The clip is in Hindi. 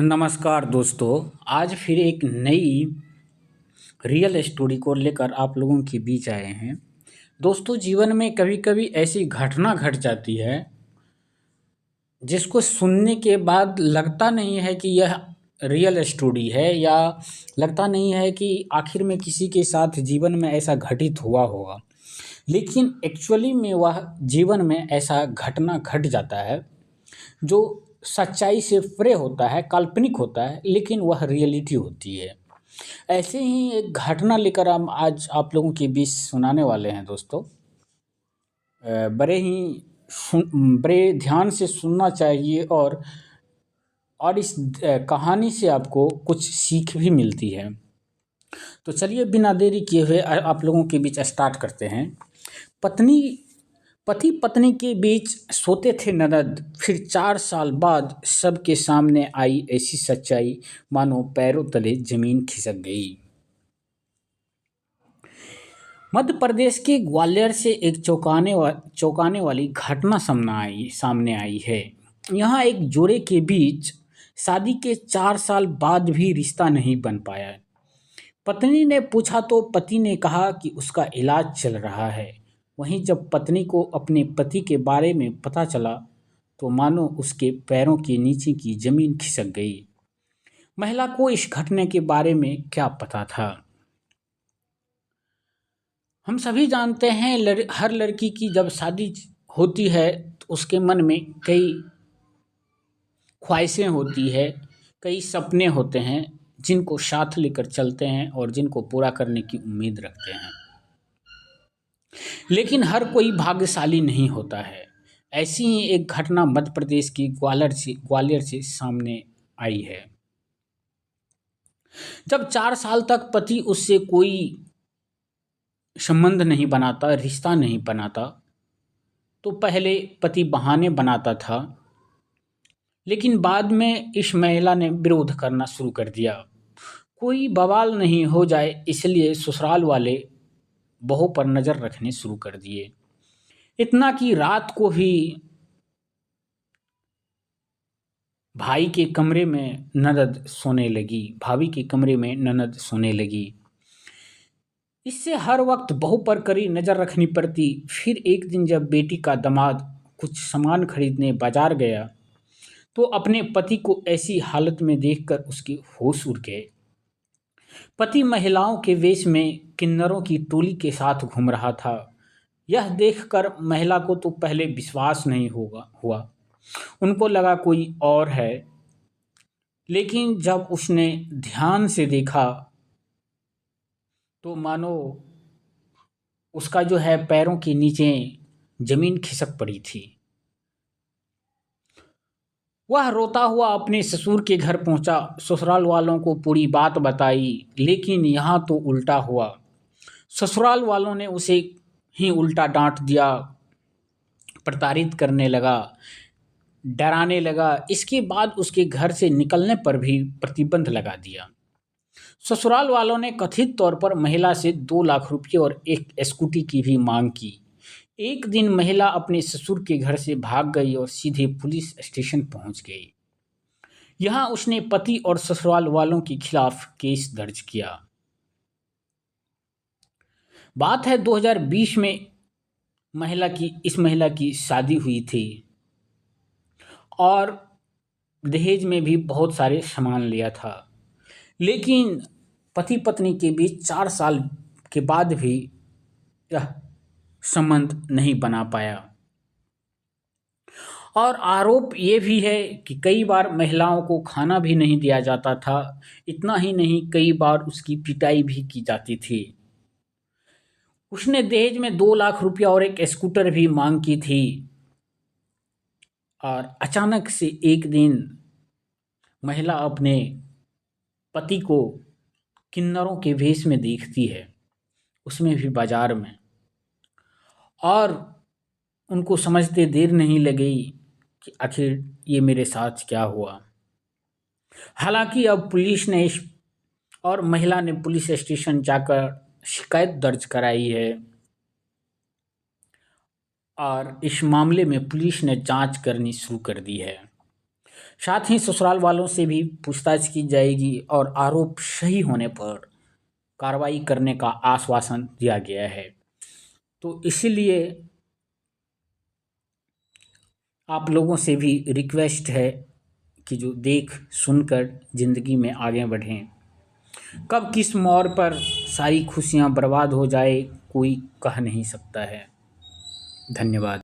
नमस्कार दोस्तों। आज फिर एक नई रियल स्टोरी को लेकर आप लोगों के बीच आए हैं। दोस्तों, जीवन में कभी-कभी ऐसी घटना घट जाती है जिसको सुनने के बाद लगता नहीं है कि यह रियल स्टोरी है, या लगता नहीं है कि आखिर में किसी के साथ जीवन में ऐसा घटित हुआ होगा। लेकिन एक्चुअली में वह जीवन में ऐसा घटना घट जाता है जो सच्चाई से परे होता है, काल्पनिक होता है, लेकिन वह रियलिटी होती है। ऐसे ही एक घटना लेकर हम आज आप लोगों के बीच सुनाने वाले हैं दोस्तों। बड़े ही बड़े ध्यान से सुनना चाहिए, और इस कहानी से आपको कुछ सीख भी मिलती है। तो चलिए बिना देरी किए हुए आप लोगों के बीच स्टार्ट करते हैं। पत्नी पति पत्नी के बीच सोते थे ननद, फिर 4 साल बाद सबके सामने आई ऐसी सच्चाई, मानो पैरों तले जमीन खिसक गई। मध्य प्रदेश के ग्वालियर से एक चौंकाने वाली घटना सामने आई है। यहाँ एक जोड़े के बीच शादी के 4 साल बाद भी रिश्ता नहीं बन पाया। पत्नी ने पूछा तो पति ने कहा कि उसका इलाज चल रहा है। वहीं जब पत्नी को अपने पति के बारे में पता चला तो मानो उसके पैरों के नीचे की जमीन खिसक गई। महिला को इस घटने के बारे में क्या पता था? हम सभी जानते हैं, हर लड़की की जब शादी होती है तो उसके मन में कई ख्वाहिशें होती है, कई सपने होते हैं जिनको साथ लेकर चलते हैं और जिनको पूरा करने की उम्मीद रखते हैं। लेकिन हर कोई भाग्यशाली नहीं होता है। ऐसी ही एक घटना मध्य प्रदेश की ग्वालियर से सामने आई है। जब 4 साल तक पति उससे कोई संबंध नहीं बनाता, रिश्ता नहीं बनाता, तो पहले पति बहाने बनाता था, लेकिन बाद में इस महिला ने विरोध करना शुरू कर दिया। कोई बवाल नहीं हो जाए इसलिए ससुराल वाले बहू पर नज़र रखने शुरू कर दिए। इतना कि रात को भी भाई के कमरे में ननद सोने लगी, भाभी के कमरे में ननद सोने लगी। इससे हर वक्त बहू पर कड़ी नज़र रखनी पड़ती। फिर एक दिन जब बेटी का दामाद कुछ सामान खरीदने बाजार गया तो अपने पति को ऐसी हालत में देखकर उसके होश उड़ गए। पति महिलाओं के वेश में किन्नरों की टोली के साथ घूम रहा था। यह देखकर महिला को तो पहले विश्वास नहीं हुआ। उनको लगा कोई और है, लेकिन जब उसने ध्यान से देखा तो मानो उसका जो है पैरों के नीचे जमीन खिसक पड़ी थी। वह रोता हुआ अपने ससुर के घर पहुंचा, ससुराल वालों को पूरी बात बताई, लेकिन यहाँ तो उल्टा हुआ। ससुराल वालों ने उसे ही उल्टा डांट दिया, प्रताड़ित करने लगा, डराने लगा। इसके बाद उसके घर से निकलने पर भी प्रतिबंध लगा दिया। ससुराल वालों ने कथित तौर पर महिला से 2 लाख रुपये और एक स्कूटी की भी मांग की। एक दिन महिला अपने ससुर के घर से भाग गई और सीधे पुलिस स्टेशन पहुंच गई। यहाँ उसने पति और ससुराल वालों के खिलाफ केस दर्ज किया। बात है 2020 में इस महिला की शादी हुई थी और दहेज में भी बहुत सारे सामान लिया था। लेकिन पति पत्नी के बीच 4 साल के बाद भी यह संबंध नहीं बना पाया। और आरोप ये भी है कि कई बार महिलाओं को खाना भी नहीं दिया जाता था। इतना ही नहीं, कई बार उसकी पिटाई भी की जाती थी। उसने दहेज में 2 लाख रुपया और एक स्कूटर भी मांग की थी। और अचानक से एक दिन महिला अपने पति को किन्नरों के भेष में देखती है, उसमें भी बाजार में, और उनको समझते देर नहीं लगी कि आखिर ये मेरे साथ क्या हुआ। हालांकि अब महिला ने पुलिस स्टेशन जाकर शिकायत दर्ज कराई है और इस मामले में पुलिस ने जांच करनी शुरू कर दी है। साथ ही ससुराल वालों से भी पूछताछ की जाएगी और आरोप सही होने पर कार्रवाई करने का आश्वासन दिया गया है। तो इसीलिए आप लोगों से भी रिक्वेस्ट है कि जो देख सुनकर ज़िंदगी में आगे बढ़ें। कब किस मोड़ पर सारी खुशियाँ बर्बाद हो जाए कोई कह नहीं सकता है। धन्यवाद।